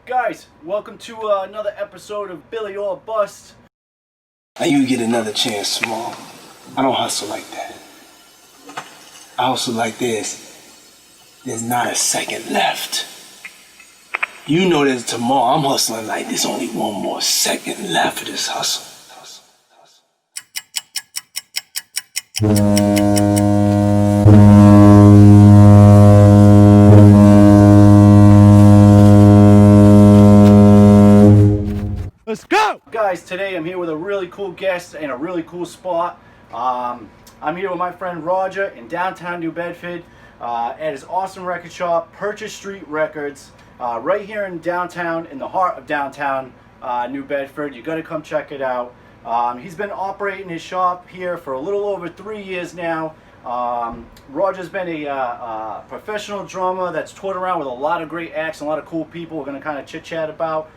Guys, welcome to another episode of Billy or Bust. Now you get another chance, Small. I don't hustle like that. I hustle like this. There's not a second left. You know that tomorrow I'm hustling like there's only one more second left for this hustle. Let's go! Guys, today I'm here with a really cool guest and a really cool spot. I'm here with my friend Roger in downtown New Bedford at his awesome record shop, Purchase Street Records, right here in downtown, in the heart of downtown New Bedford. You gotta come check it out. He's been operating his shop here for a little over 3 years now. Roger's been a professional drummer that's toured around with a lot of great acts and a lot of cool people we're gonna kind of chit chat about.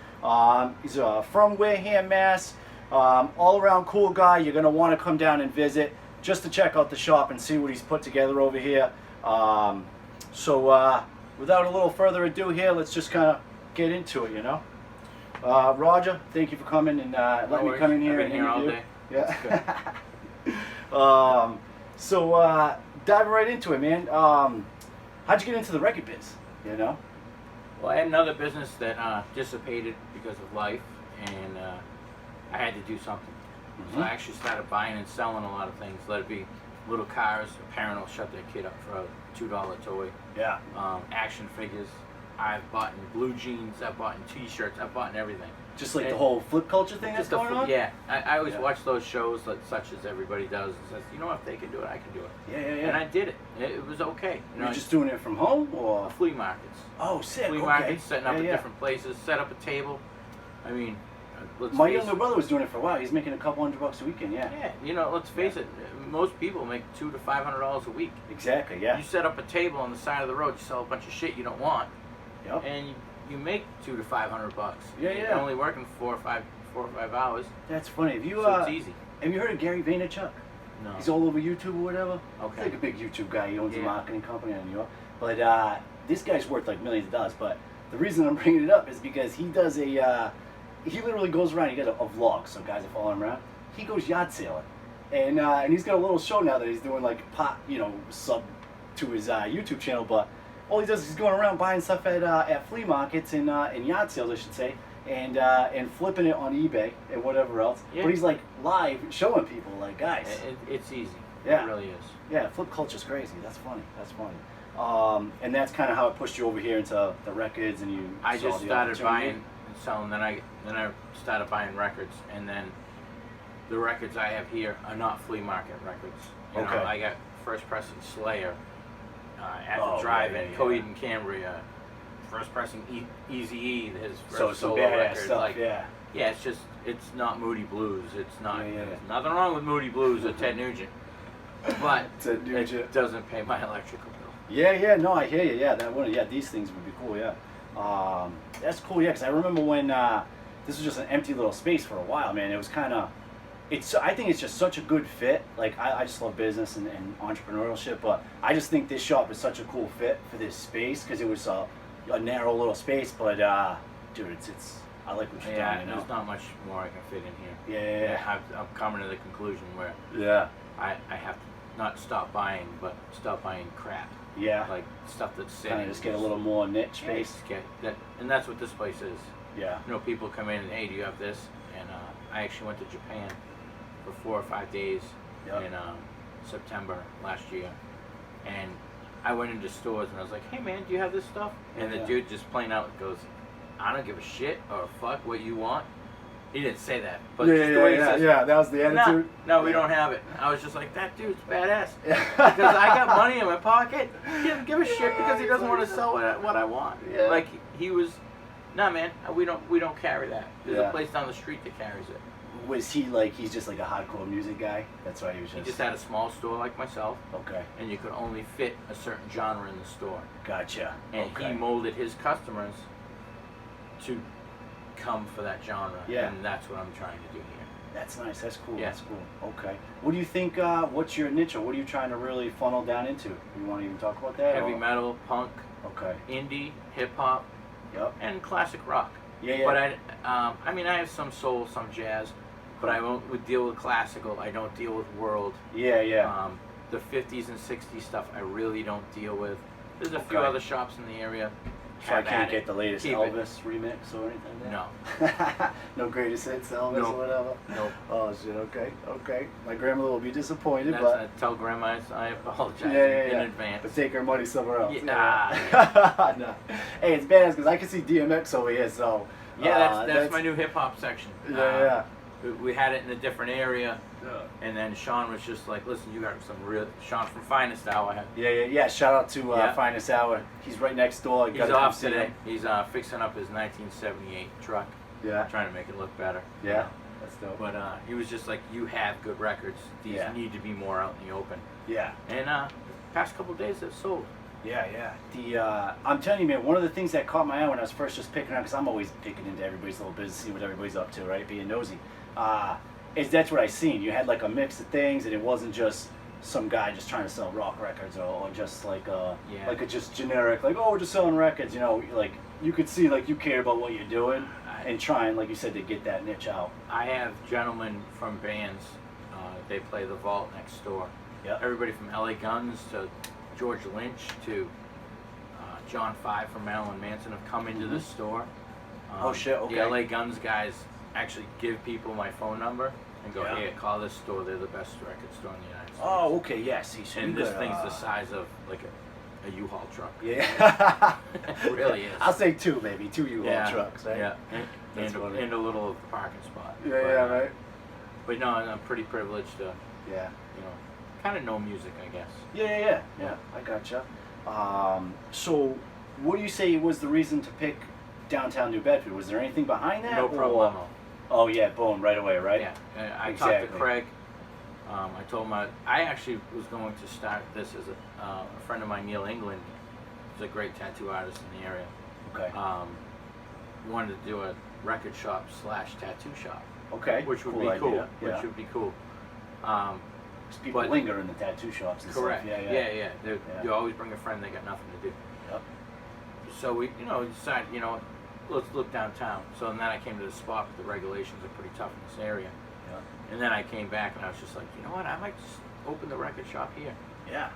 He's from Wareham, Mass. All around cool guy. You're going to want to come down and visit just to check out the shop and see what he's put together over here. So without a little further ado here, let's just kind of get into it, you know. Roger, thank you for coming and letting me come in here and interview. Yeah. So diving right into it, man. How'd you get into the record biz, you know? Well, I had another business that dissipated because of life, and I had to do something. So I actually started buying and selling a lot of things. Let it be little cars. A parent will shut their kid up for a $2 toy. Yeah. Action figures. I've bought in blue jeans. I've bought in T-shirts. I've bought in everything. Just like the whole flip culture thing that's going on? Yeah. I always watch those shows such as everybody does. And says, you know, if they can do it, I can do it. Yeah. And I did it. It was okay. You know, you're just doing it from home or? Flea markets. Oh, sick. Flea markets, setting up at different places, set up a table. I mean, my younger brother was doing it for a while. He's making a couple $100 a weekend, Yeah, you know, let's face it. Most people make $200 to $500 a week. Exactly, yeah. You set up a table on the side of the road, you sell a bunch of shit you don't want, yep. And you make $200 to $500. Yeah. You're only working 4 or 5 hours. That's funny. Have you so it's easy. Have you heard of Gary Vaynerchuk? No. He's all over YouTube or whatever. Okay. He's like a big YouTube guy. He owns a marketing company in New York. But this guy's worth like millions of dollars. But the reason I'm bringing it up is because he does he literally goes around. He got a vlog, so guys are following him around. He goes yard sailing, and he's got a little show now that he's doing like sub to his YouTube channel. But all he does is he's going around buying stuff at flea markets and yard sales, I should say, and flipping it on eBay and whatever else. Yeah. But he's like live showing people, like, guys. It's easy. Yeah. It really is. Yeah, flip culture's crazy. That's funny. And that's kind of how it pushed you over here into the records, and you. I just started buying and selling. Then I started buying records, and then the records I have here are not flea market records. You know, I got first pressing Slayer at the drive-in, Coheed and Cambria, first pressing Eazy-E, his first solo record. Stuff, yeah, it's not Moody Blues. It's not. There's nothing wrong with Moody Blues or Ted Nugent, but it doesn't pay my electrical bill. Yeah, no, I hear you. Yeah, that one. Yeah, these things would be cool. Yeah, that's cool. Yeah, because I remember when this was just an empty little space for a while, man. It was kind of. I think it's just such a good fit. Like, I just love business and entrepreneurship, but I just think this shop is such a cool fit for this space because it was a narrow little space. But dude, it's I like what you're doing. You know? There's not much more I can fit in here. Yeah. I'm coming to the conclusion where I have to not stop buying, but stop buying crap. Yeah. Like stuff that's sitting. Kind of just get a little more niche space. And that's what this place is. Yeah. You know, people come in and, hey, do you have this? And I actually went to Japan for 4 or 5 days in September last year, and I went into stores and I was like, hey man, do you have this stuff? And the dude just plain out goes, I don't give a shit or fuck what you want. He didn't say that, but just the way he says, that was the attitude. No, we don't have it. I was just like, that dude's badass. Because I got money in my pocket. He doesn't give a shit because he doesn't want to sell what I want. Yeah. Like, he was, nah man, we don't carry that. There's a place down the street that carries it. Was he like, he's just like a hardcore music guy? That's why he was just... He just had a small store like myself. Okay. And you could only fit a certain genre in the store. Gotcha. And he molded his customers to come for that genre. Yeah. And that's what I'm trying to do here. That's nice. That's cool. Yeah. That's cool. Okay. What do you think, what's your niche, or what are you trying to really funnel down into? You want to even talk about that? Heavy metal, punk, okay, indie, hip-hop, Yep. and classic rock. Yeah, yeah. But I mean, I have some soul, some jazz, but I would deal with classical. I don't deal with world. Yeah, yeah. The 50s and 60s stuff I really don't deal with. There's a few Okay. other shops in the area. So I Have can't at get it. the latest Keep it. Elvis remix or anything there? No. No greatest hits Elvis No. or whatever? Nope. Oh, shit, okay, okay. My grandmother will be disappointed, That's, but... tell grandma I apologize in advance. But take her money somewhere else. Yeah. No. Hey, it's badass because I can see DMX over here, so... Yeah, that's my new hip hop section. Yeah, We had it in a different area, yeah. and then Sean was just like, "Listen, you got some real." Sean from Finest Hour. Yeah. Shout out to Yeah. Finest Hour. He's right next door. You He's gotta come off see today. him. He's fixing up his 1978 truck, Yeah, trying to make it look better. yeah. That's dope. But he was just like, "You have good records. These Yeah. need to be more out in the open." Yeah. And past couple days, they've sold. Yeah. I'm telling you, man, one of the things that caught my eye when I was first just picking up, because I'm always picking into everybody's little business, see what everybody's up to, right? Being nosy. Is that's what I seen. You had like a mix of things, and it wasn't just some guy just trying to sell rock records, or just like a just generic, like, oh, we're just selling records. You know, like you could see like you care about what you're doing and trying, like you said, to get that niche out. I have gentlemen from bands. They play the Vault next door. Yep. Everybody from LA Guns to George Lynch to John Five from Marilyn Manson have come into the store. Oh, shit, okay. The LA Guns guys actually give people my phone number and go, Yeah. "Hey, call this store. They're the best record store in the United States." Oh, okay, yes. Yeah, and this thing's the size of like a U-Haul truck. Yeah. It really is. I'll say two, maybe two U-Haul Yeah, trucks, right? Yeah, That's funny. and a little parking spot. Yeah, right. But no, I'm pretty privileged to, Yeah. kind of know music, I guess. Yeah. I gotcha. So, what do you say was the reason to pick downtown New Bedford? Was there anything behind that? No or- problem. Oh yeah, boom, right away, right? Yeah, I talked Exactly. to Craig. I told him I actually was going to start this as a friend of mine, Neil England. He's a great tattoo artist in the area. Okay. Wanted to do a record shop / tattoo shop, Okay. which would Cool be cool. idea. Yeah. Which would be cool. 'Cause people but- linger in the tattoo shops and Correct. stuff. Yeah. Yeah. You always bring a friend. They got nothing to do. Yep. So we, decided, let's look downtown. So then I came to the spot, but the regulations are pretty tough in this area. Yeah. And then I came back and I was just like, you know what? I might just open the record shop here. Yeah.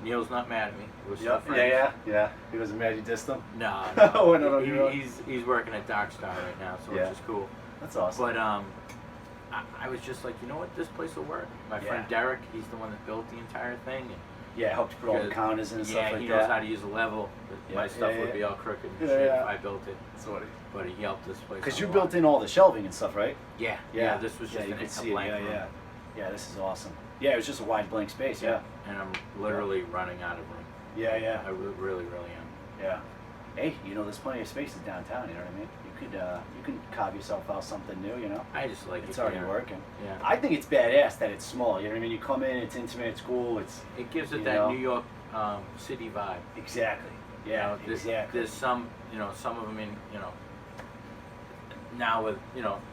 Neil's not mad at me. We're still Yep. friends. Yeah. He wasn't mad you dissed him? No. Oh, no, you're right. He's working at Dark Star right now, so Yeah. which is cool. That's awesome. But I was just like, you know what? This place will work. My friend Yeah. Derek, he's the one that built the entire thing. And Yeah, helped you put all the because- counters in and stuff like he that. knows how to use a level. But my Yeah, stuff yeah, would yeah. be all crooked and Yeah, shit yeah. if I built it. Sorry. But he helped this place. Because out you a built lot. in all the shelving and stuff, right? Yeah. This was just you an could a see it. blank Yeah, room. yeah. Yeah, this is awesome. Yeah, it was just a wide blank space. Yeah. And I'm literally running out of room. Yeah. I really am. Yeah. Hey, there's plenty of spaces downtown. You know what I mean? You can carve yourself out something new. I just like It's it already here. working. Yeah. I think it's badass that it's small. You know what I mean? You come in, it's intimate, it's cool. It gives it you that know. New York city vibe. Exactly. Yeah, exactly. There's some, some of them in, now with,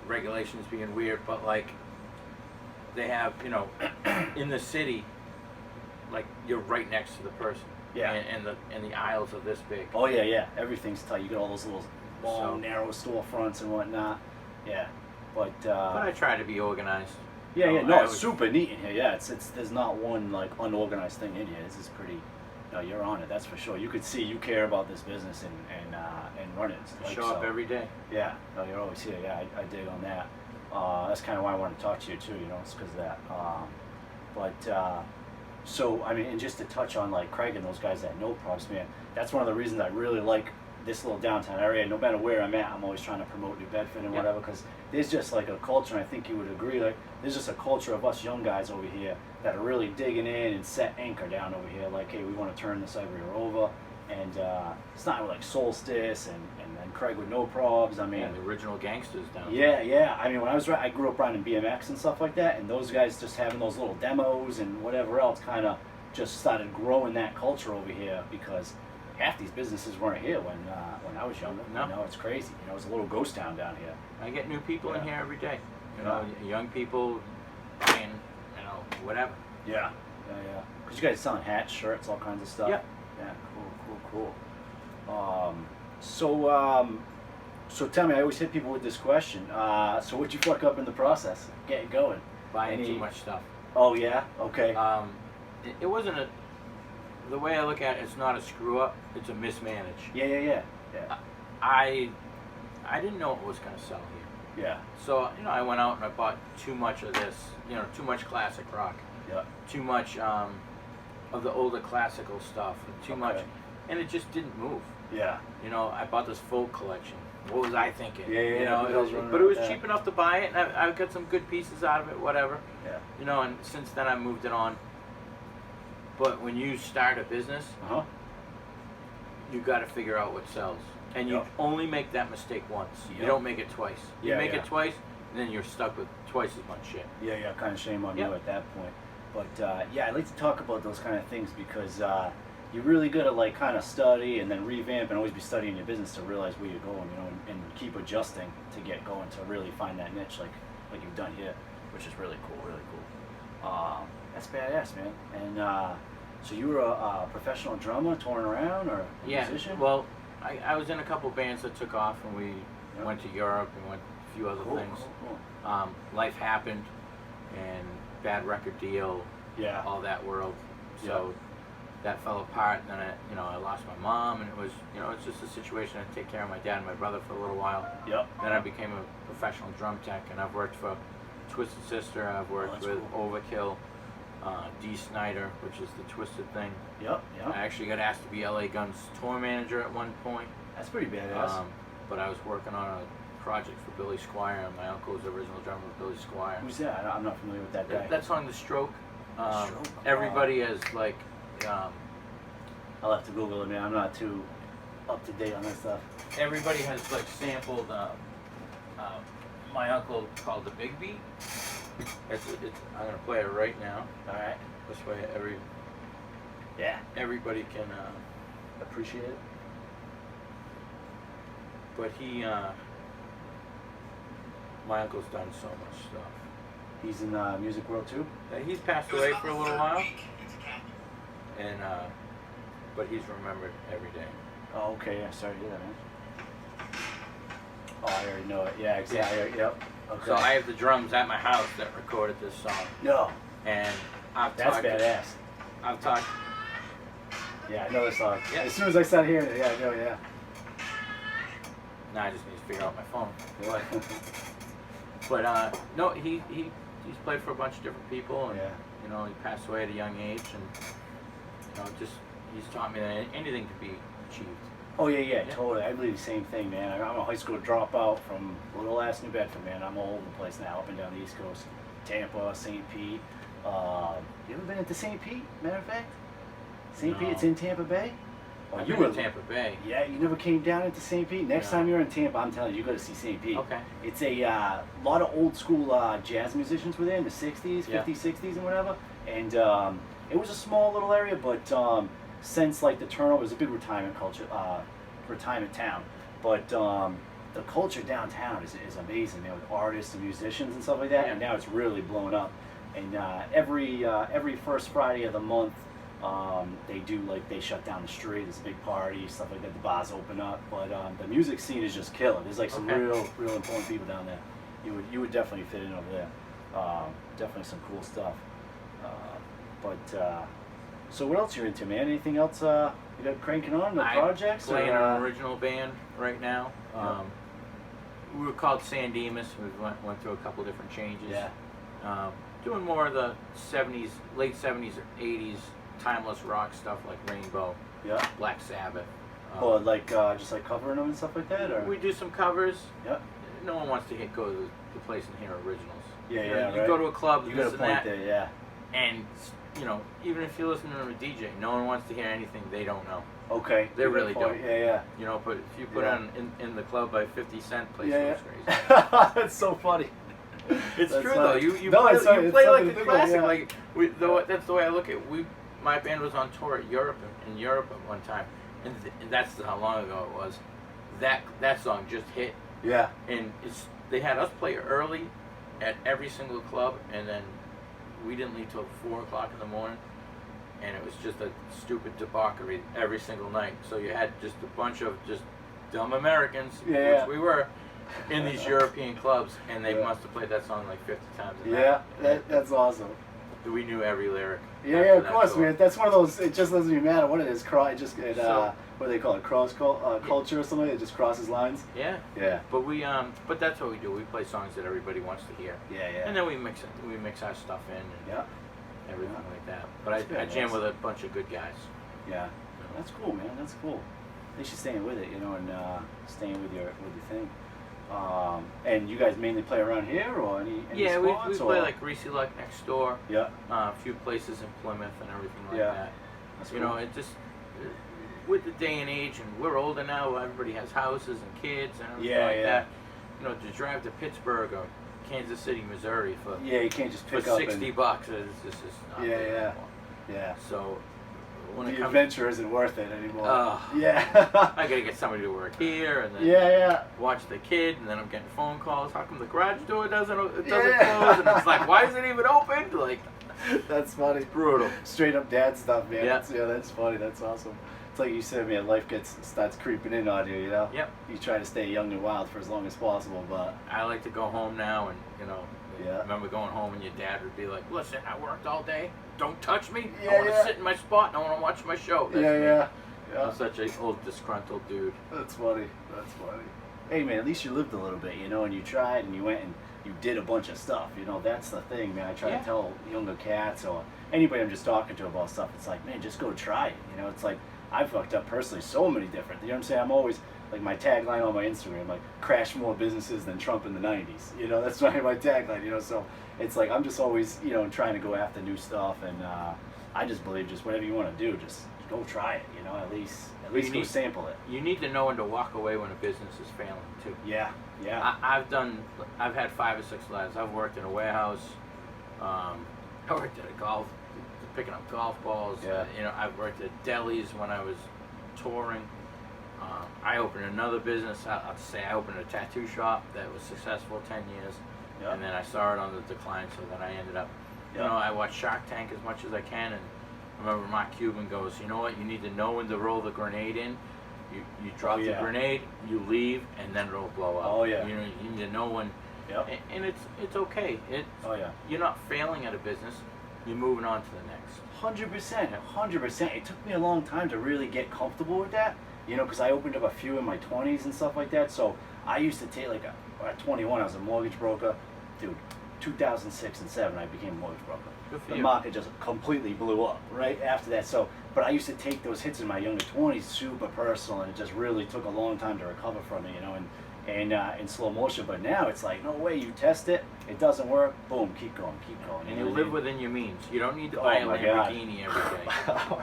regulations being weird, but like they have, in the city, like you're right next to the person. Yeah. And the aisles are this big. Oh yeah. Everything's tight. You got all those little long, So- narrow storefronts and whatnot. Yeah. But But I try to be organized. yeah. I No, it's always- super neat in here. Yeah, it's there's not one like unorganized thing in here. This is pretty. No, you're on it. That's for sure. You could see you care about this business and run it. I show up every day. Yeah. No, you're always here. Yeah, I dig on that. That's kind of why I wanted to talk to you too. It's because of that. So I mean, and just to touch on like Craig and those guys at No Props, man, that's one of the reasons I really like this little downtown area. No matter where I'm at, I'm always trying to promote New Bedford and Yeah. whatever, because there's just like a culture, and I think you would agree, like there's just a culture of us young guys over here that are really digging in and set anchor down over here, like, hey, we want to turn this area over, and it's not like Solstice and then Craig with No Probs. I mean, Yeah, the original gangsters down yeah. I mean, when I grew up riding BMX and stuff like that, and those guys just having those little demos and whatever else kind of just started growing that culture over here, because half these businesses weren't here when I was younger. No. It's crazy. It was a little ghost town down here. I get new people in Yeah. here every day. Yeah. Young people buying, whatever. Yeah. Because you guys selling hats, shirts, all kinds of stuff. Yeah. Yeah. Cool. So tell me, I always hit people with this question. So what'd you fuck up in the process? Get it going. Buying too much stuff. Oh yeah. Okay. It wasn't a. The way I look at it, it's not a screw up. It's a mismanage. Yeah. I didn't know it was gonna sell here. Yeah. So I went out and I bought too much of this. Too much classic rock. Yeah. Too much of the older classical stuff. Too much, and it just didn't move. Yeah. I bought this folk collection. What was I thinking? Yeah. But it was cheap enough to buy it, and I got some good pieces out of it, whatever. Yeah. And since then I moved it on. But when you start a business, you got to figure out what sells, and you only make that mistake once. You don't make it twice. You make it twice, and then you're stuck with twice as much shit. Yeah. Kind of shame on you at that point. But I like to talk about those kind of things because you're really good at like kind of study and then revamp and always be studying your business to realize where you're going, and keep adjusting to get going to really find that niche like you've done here, which is really cool, really cool. That's badass, man. And so you were a professional drummer touring around or a musician? Well, I was in a couple bands that took off, and we went to Europe and went a few other things. Cool. Life happened, and bad record deal, all that world. So that fell apart, and then I lost my mom, and it was it's just a situation to take care of my dad and my brother for a little while. Yep. Then I became a professional drum tech, and I've worked for Twisted Sister. I've worked with Overkill, D. Snyder, which is the Twisted thing. Yep. I actually got asked to be LA Guns tour manager at one point. That's pretty badass. But I was working on a project for Billy Squier, and my uncle was the original drummer of Billy Squier. Who's that? I'm not familiar with that guy. That song, The Stroke. Stroke. Everybody has like. I'll have to Google it, man. I'm not too up to date on that stuff. Everybody has like sampled my uncle called the Big Beat. I'm gonna play it right now. All right. This way, everybody can appreciate it. But my uncle's done so much stuff. He's in the music world too. He's passed away for a little while, and but he's remembered every day. Oh, okay. Yeah, sorry to hear that, man. Oh, I already know it. Yeah, exactly. Yep. Okay. So I have the drums at my house that recorded this song. No. And That's badass. I've talked. Yeah, I know this song. Yeah. As soon as I started hearing it, I know, yeah. Now I just need to figure out my phone. But no, he's played for a bunch of different people, and he passed away at a young age, and he's taught me that anything can be achieved. Oh yeah, totally. I believe the same thing, man. I'm a high school dropout from little ass New Bedford, man. I'm all over the place now, up and down the East Coast, Tampa, St. Pete. You ever been into St. Pete? Matter of fact, St. Pete, it's in Tampa Bay. Oh, you were in Tampa Bay. Yeah, you never came down into St. Pete. Next time you're in Tampa, I'm telling you, you got to see St. Pete. Okay. It's a lot of old school jazz musicians were there in the 60s, 50s, 60s, and whatever. And it was a small little area, but since like the turnover, it was a big retirement culture, retirement town. But the culture downtown is amazing, man, with artists and musicians and stuff like that. And now it's really blown up. And every first Friday of the month, they shut down the street. There's a big party, stuff like that. The bars open up, but the music scene is just killer. There's like some real important people down there. You would definitely fit in over there. Definitely some cool stuff. So what else you're into, man? Anything else you got cranking on? The projects? I'm playing an original band right now. We were called Dimas. We went through a couple different changes. Yeah. Doing more of the 70s, late 70s or 80s timeless rock stuff like Rainbow, Black Sabbath. Just like covering them and stuff like that? Or? We do some covers. Yep. No one wants to go to the place and hear originals. You go to a club, you got a point there, yeah. And even if you listen to a DJ, no one wants to hear anything they don't know. Okay. They really don't. Yeah. But if you put on in the club by 50 Cent, place goes crazy. That's so funny. It's That's true funny. though. You like play like a classic. Yeah. That's the way I look at it. My band was on tour in Europe at one time, and that's how long ago it was. That song just hit. Yeah. And they had us play early at every single club, and then we didn't leave till 4 o'clock in the morning, and it was just a stupid debauchery every single night. So you had just a bunch of just dumb Americans, Yeah. which we were, in these European clubs, and they must have played that song like 50 times a Yeah, night. that's awesome. We knew every lyric. Yeah, after of that course, tour. man. That's one of those. It just doesn't even matter what it is. What do they call it? Culture or something. It just crosses lines. Yeah. Yeah. But but that's what we do. We play songs that everybody wants to hear. Yeah, yeah. And then we mix our stuff in and Yeah. everything Yeah. like that. But That's good, I jam man. with a bunch of good guys. Yeah. That's cool, man. That's cool. At least you're staying with it, you know, and staying with your thing. And you guys mainly play around here, or any Yeah, we spots, play or? like Greasy Luck next door. Yeah. A few places in Plymouth and everything like Yeah. that. That's You cool. know, it just with the day and age, and we're older now. Everybody has houses and kids and everything Yeah, like yeah. that. You know, to drive to Pittsburgh or Kansas City, Missouri for Yeah, you can't just for pick up $60, it's just not Yeah, there yeah. anymore. Yeah. So when The it comes, adventure isn't worth it anymore. Yeah. Yeah. I gotta get somebody to work here, and then yeah. watch the kid, and then I'm getting phone calls. How come the garage door doesn't Yeah. close? And it's like, why is it even open? Like, That's funny. brutal. Straight up dad stuff, man. Yeah. That's funny. That's awesome. It's like you said, man. Life starts creeping in on you. You know. Yep. You try to stay young and wild for as long as possible, but I like to go home now, and Yeah. remember going home and your dad would be like, "Listen, I worked all day. Don't touch me. Yeah, I want to yeah. sit in my spot. And I want to watch my show." That's me. yeah. I'm such a old disgruntled dude. That's funny. That's funny. Hey, man. At least you lived a little bit, you know, and you tried, and you went and you did a bunch of stuff. You know, that's the thing, man. I try Yeah. to tell younger cats or anybody I'm just talking to about stuff. It's like, man, just go try it. You know, it's like I fucked up personally so many different. You know what I'm saying? I'm always like my tagline on my Instagram, like crash more businesses than Trump in the '90s. You know, that's my tagline. You know, so it's like I'm just always trying to go after new stuff, and I just believe just whatever you want to do, just go try it. You know, at least go sample it. You need to know when to walk away when a business is failing too. Yeah, yeah. I've had 5 or 6 lives. I've worked in a warehouse. I worked at a golf, picking up golf balls. Yeah. I've worked at delis when I was touring. I opened another business. I'll say I opened a tattoo shop that was successful 10 years, Yeah. and then I saw it on the decline. So then I ended up, Yeah. I watch Shark Tank as much as I can, and I remember Mark Cuban goes, "You know what? You need to know when to roll the grenade in. You drop yeah. the grenade, you leave, and then it'll blow up. Oh, yeah. You need to know when." Yep. And it's okay. Oh yeah. You're not failing at a business. You're moving on to the next. 100%, 100%. It took me a long time to really get comfortable with that, because I opened up a few in my 20s and stuff like that. So I used to take at 21, I was a mortgage broker. Dude, 2006 and 7, I became a mortgage broker. Good for The you. market just completely blew up right after that. So, but I used to take those hits in my younger 20s super personal, and it just really took a long time to recover from it, and in slow motion. But now it's like, no way, you test it, it doesn't work, boom, keep going. And you live within your means. You don't need to Oh buy a my God. Lamborghini every day. Oh,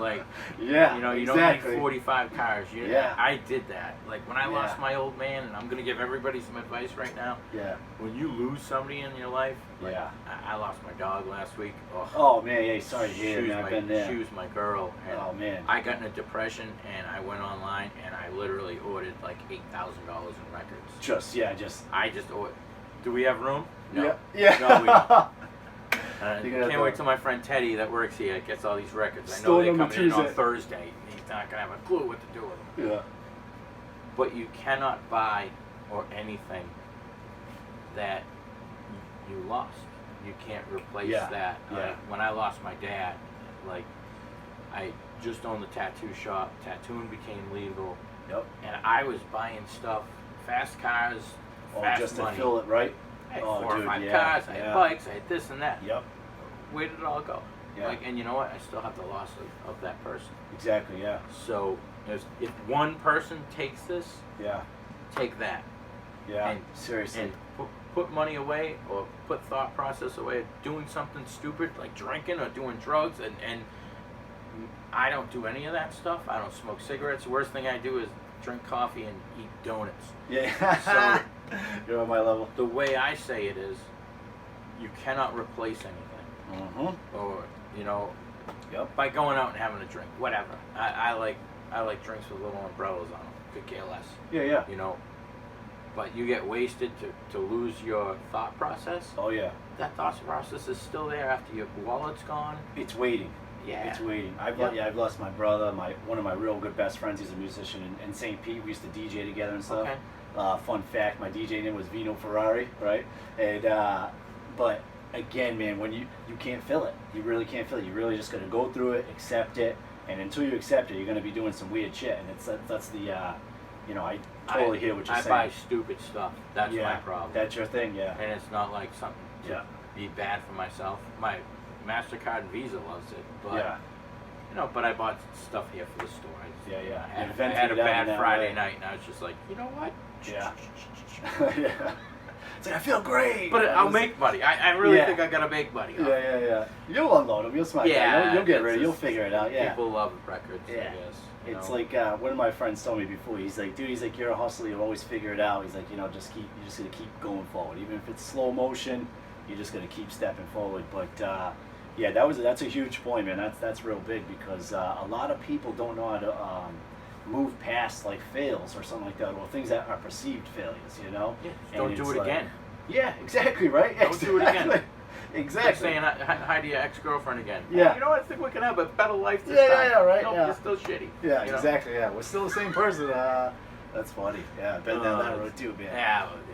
Like, yeah, you exactly. don't need 45 cars. Yeah. I did that. Like when I Yeah. lost my old man, and I'm gonna give everybody some advice right now. Yeah. When you lose somebody in your life, like, Yeah. I lost my dog last week. Oh man, yeah, sorry to hear, man. I've been there. She was my girl. And Oh man. I got in a depression, and I went online and I literally ordered like $8,000 in records. I just ordered. Do we have room? No. Yeah. No, we don't. You're gonna Can't have wait to- till my friend Teddy that works here gets all these records. I know Store they're them on coming in on Tuesday. Thursday. He's not gonna have a clue what to do with them. Yeah. But you cannot buy or anything that you lost. You can't replace Yeah, that. yeah. Like, when I lost my dad, like I just owned the tattoo shop. Tattooing became legal, Yep. and I was buying stuff, fast cars, Oh, fast just to money. fill it right. I had Oh, 4 or dude, 5 yeah, cars. I had yeah. bikes. I had this and that. Yep. Where did it all go? Yeah. And you know what? I still have the loss of that person. Exactly. Yeah. So if one person takes this, Yeah. take that. Yeah. And- Seriously. And put money away, or put thought process away, doing something stupid like drinking or doing drugs. And I don't do any of that stuff. I don't smoke cigarettes. The worst thing I do is drink coffee and eat donuts. Yeah. So- You're on my level. The way I say it is, you cannot replace anything. Mm-hmm. Or Yep. by going out and having a drink, whatever. I like drinks with little umbrellas on them. Could care less. Yeah. But you get wasted to lose your thought process. Oh yeah. That thought process is still there after your wallet's gone. It's waiting. Yeah. It's waiting. Yeah. I've lost my brother, one of my real good best friends. He's a musician in St. Pete. We used to DJ together and stuff. Okay. Fun fact: my DJ name was Vino Ferrari, right? And but again, man, when you can't fill it, you really can't fill it. You really just got to go through it, accept it, and until you accept it, you're going to be doing some weird shit. And that's the you know, I totally hear what you're saying. I buy stupid stuff. That's my problem. That's your thing, yeah. And it's not like something to be bad for myself. My MasterCard and Visa loves it, but you know, but I bought stuff here for the store. I had a bad Friday night, and I was just like, you know what? Yeah. Yeah. It's like, I feel great. But I'll make money. I really think I gotta make money. Yeah. You'll unload them. You'll smack them. You'll get ready. You'll figure it out. Yeah. People love records. Yeah. I guess. It's like one of my friends told me before. He's like, dude, you're a hustler. You'll always figure it out. He's like, you know, you just gotta keep going forward. Even if it's slow motion, you just gotta keep stepping forward. But yeah, that's a huge point, man. That's real big because a lot of people don't know how to move past like fails or something like that, or things that are perceived failures. You know. Yeah, don't do it again. Yeah, exactly, right? Don't do it again. Exactly. Like saying hi to your ex-girlfriend again. Yeah. Hey, you know what? I think we can have a better life this time. Yeah, right. No, you're still shitty. Yeah, exactly. Yeah, we're still the same person. That's funny. Yeah, I've been down that road too, man.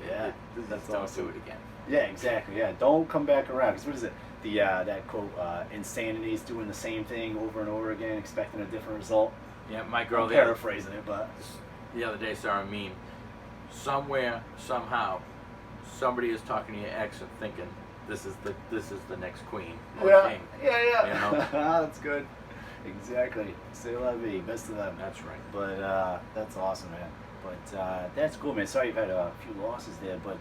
Yeah. That's don't awesome. do it again. Yeah, exactly. Yeah, don't come back around. Because what is it? That quote, insanity is doing the same thing over and over again, expecting a different result. Yeah, my girl. I'm paraphrasing it, but the other day saw a meme. Somewhere, somehow, somebody is talking to your ex and thinking this is the next queen or king. Yeah. You know? That's good. Exactly. Say la vie. Best of them. That's right. But that's awesome, man. But that's cool, man. Sorry you've had a few losses there, but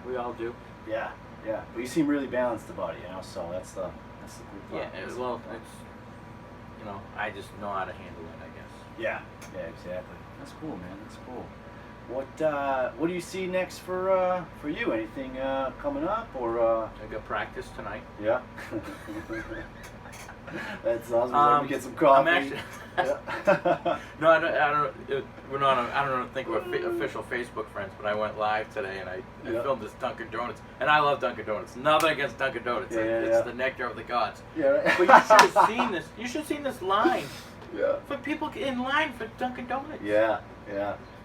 we all do. Yeah. But you seem really balanced about it, you know. So that's the cool part. Yeah. Well, it's I just know how to handle it, I guess. Yeah. Exactly. That's cool, man. That's cool. What do you see next for you? Anything coming up or? I got practice tonight. Yeah. That's awesome. Let me get some coffee. I'm actually. No, I don't. We're not. I don't think we're official Facebook friends, but I went live today and I filmed this Dunkin' Donuts, and I love Dunkin' Donuts. Nothing against Dunkin' Donuts. It's the nectar of the gods. Yeah. Right. But you should have seen this. You should have seen this line. Yeah. For people in line for Dunkin' Donuts. Yeah.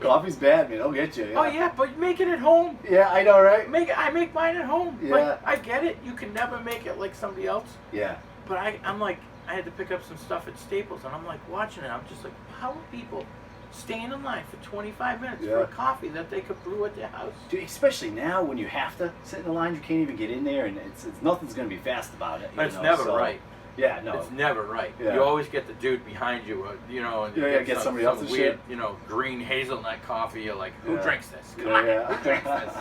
Coffee's bad, man. I'll get you. Yeah. Oh yeah, but make it at home. Yeah, I know, right? I make mine at home. Yeah. Like, I get it. You can never make it like somebody else. Yeah. But I'm like, I had to pick up some stuff at Staples, and I'm like watching it. I'm just like, how are people staying in line for 25 minutes for a coffee that they could brew at their house? Dude, especially now when you have to sit in the line, you can't even get in there, and it's nothing's gonna be fast about it. But it's never right. Yeah, no. It's never right. Yeah. You always get the dude behind you, and you get somebody else's weird, shit. green hazelnut coffee. You're like, who drinks this? Come Yeah, on, yeah. who drinks this?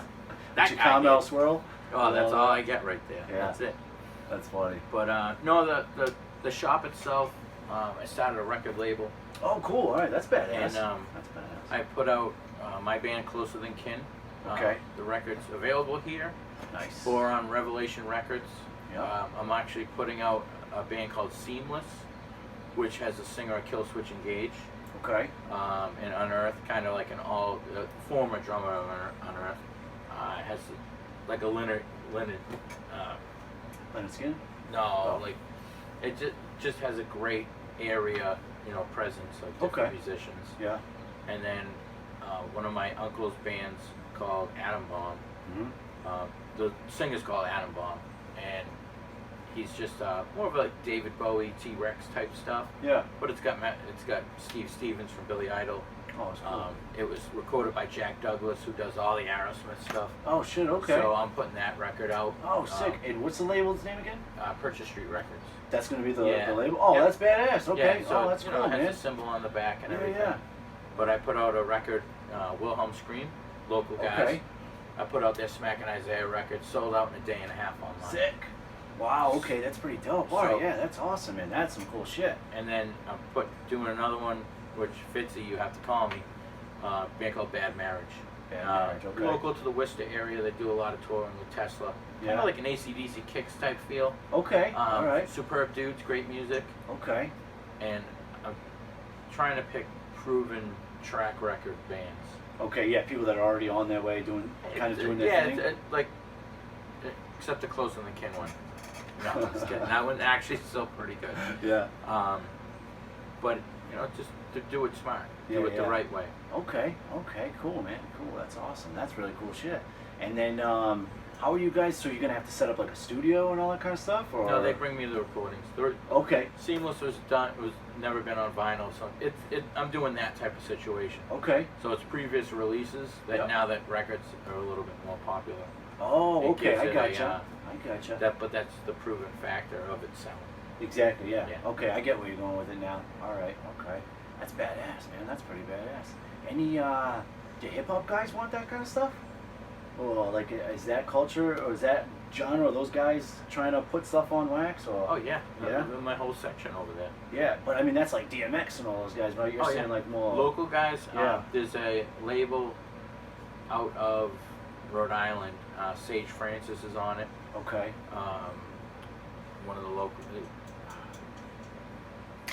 That Did you guy caramel did. swirl? Oh, that's all I get right there. Yeah. That's it. That's funny. But no, the shop itself, I started a record label. Oh, cool. All right, that's badass. And that's badass. I put out my band Closer Than Kin. Okay. The record's available here. Nice. Or on Revelation Records. Yeah. I'm actually putting out a band called Seamless, which has a singer, Killswitch Engage. Okay. And Unearth, kind of like former drummer of Unearth, has like a Leonard. Leonard Skin? No, like it just has a great area, presence of different musicians. Yeah. And then one of my uncle's bands called Atom Bomb. Mm-hmm. The singer's called Atom Bomb, and he's just more of like David Bowie, T-Rex type stuff. Yeah. But it's got Steve Stevens from Billy Idol. Oh, it's cool. It was recorded by Jack Douglas, who does all the Aerosmith stuff. Oh shit. Okay. So I'm putting that record out. Oh, sick. And what's the label's name again? PurchaseStreetRecords. That's gonna be the label. Oh, that's badass. Okay. Yeah, so that's cool, it man. has a symbol on the back and everything. Yeah. But I put out a record, Wilhelm Scream, local guys. Okay. I put out their Smack and Isaiah record, sold out in a day and a half online. Sick. Wow. Okay, that's pretty dope. All right. Yeah, that's awesome, man. That's some cool shit. And then I'm doing another one, which Fitzy, you have to call me. Band called Bad Marriage. Bad Marriage. Okay. Local to the Worcester area, they do a lot of touring with Tesla. Kind of like an AC/DC Kicks type feel. Okay. All right. Superb dudes, great music. Okay. And I'm trying to pick proven track record bands. Okay, yeah, people that are already on their way doing their thing. Yeah, like except the Closer Than Kin one. No, I'm just kidding. That one actually is still pretty good. Yeah. But just to do it smart, do it the right way. Okay, cool, man, cool. That's awesome. That's really cool shit. And then, how are you guys? So you're gonna have to set up like a studio and all that kind of stuff, or? No, they bring me the recordings. Okay. Seamless was done. It was never been on vinyl, so I'm doing that type of situation. Okay. So it's previous releases that now that records are a little bit more popular. Oh, okay, I gives it gotcha. I gotcha. But that's the proven factor of it selling. Exactly, yeah. Okay, I get where you're going with it now. All right, okay. That's badass, man. That's pretty badass. Any, do hip hop guys want that kind of stuff? Or like, is that culture or is that genre? Are those guys trying to put stuff on wax? Or? Oh yeah, Yeah. My whole section over there. Yeah, but I mean that's like DMX and all those guys, right? You're saying like more local guys. Yeah. There's a label out of Rhode Island. Sage Francis is on it. Okay. One of the local.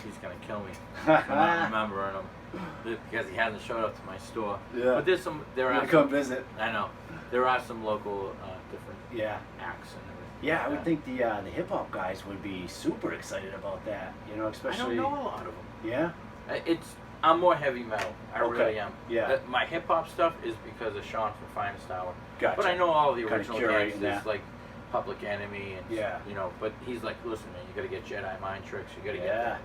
He's gonna kill me. I'm not remembering him because he hasn't showed up to my store. Yeah. But there's some. There are. Come visit. I know. There are some local different. Acts and everything. Yeah, I would think the hip hop guys would be super excited about that. Especially. I don't know a lot of them. Yeah. I'm more heavy metal. I really am. Yeah. My hip hop stuff is because of Sean from Finest Hour. Gotcha. But I know all the Kinda original curating gangsters that. like Public Enemy and But he's like, listen, man, you got to get Jedi Mind Tricks. You got to get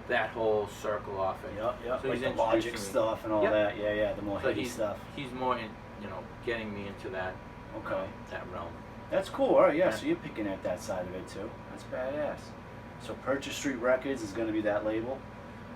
that whole circle off it. Yep. So like he's the Logic introducing me. stuff and all that. Yeah. The more So heavy stuff. He's more in, getting me into that. Okay. That realm. That's cool. All right, yeah. So you're picking at that side of it too. That's badass. So Purchase Street Records is going to be that label.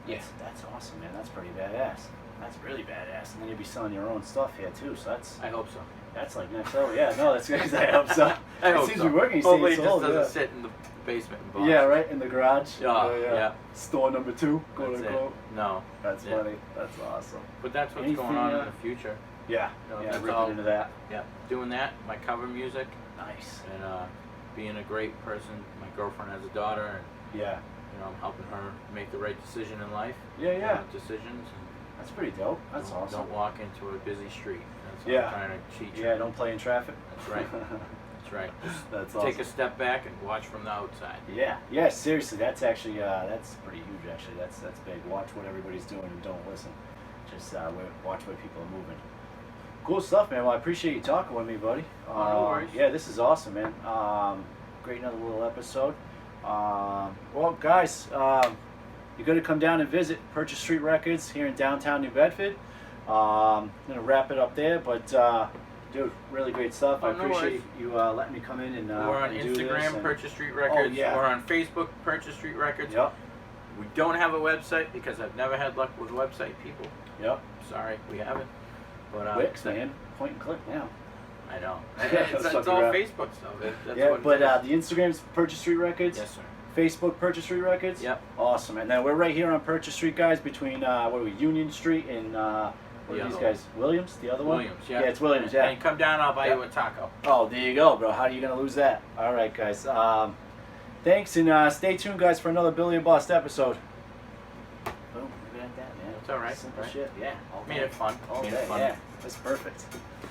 Yes. That's awesome, man. That's pretty badass. That's really badass. And then you'll be selling your own stuff here too. So I hope so. That's like next level. Yeah, no, that's good. I hope so. I hope it seems so. to be working. Hopefully it It's just sold, doesn't sit in the basement and box. Yeah, right in the garage. Yeah. Store number 2, quote That's unquote. it. No. That's funny. That's awesome. But that's what's Anything, going on in the future. Yeah. That's ripping all. into that. Yeah, doing that, my cover music, Nice. and being a great person. My girlfriend has a daughter, and Yeah. I'm helping her make the right decision in life. Yeah. Decisions. And That's pretty dope. That's awesome. Don't walk into a busy street. That's what Yeah. I'm trying to teach you. Yeah, don't play in traffic. That's right. That's right. Just That's take awesome. a step back and watch from the outside. Yeah, seriously, that's actually that's pretty huge. Actually, that's big. Watch what everybody's doing and don't listen. Just watch where people are moving. Cool stuff, man. Well, I appreciate you talking with me, buddy. No worries. Yeah, this is awesome, man. Great, another little episode. Well, guys, you're gonna come down and visit Purchase Street Records here in downtown New Bedford. I'm gonna wrap it up there, but dude, really great stuff. I No appreciate worries. you letting me come in and We're on and do this Instagram, and- Purchase Street Records. yeah. We're on Facebook, Purchase Street Records. Yep. We don't have a website because I've never had luck with website people. Yep. Sorry, we haven't. But Wix, man. Point and click now. I know. Let's it's fuck all around. Facebook stuff. That's Yeah, what but it is. the Instagram's Purchase Street Records. Yes, sir. Facebook Purchase Street Records. Yep. Awesome, and then we're right here on Purchase Street, guys, between what are we, Union Street and what are The these other guys? Williams, the other one. Williams, yeah. Yeah, it's Williams. Yeah. And come down, I'll buy Yeah. you a taco. Oh, there you go, bro. How are you gonna lose that? All right, guys. Thanks, and stay tuned, guys, for another Billy and Bust episode. Boom. Look at that, man. It's all right, Simple right? shit. Yeah. All Made day. it fun. All Made day. it fun. Yeah. That's perfect.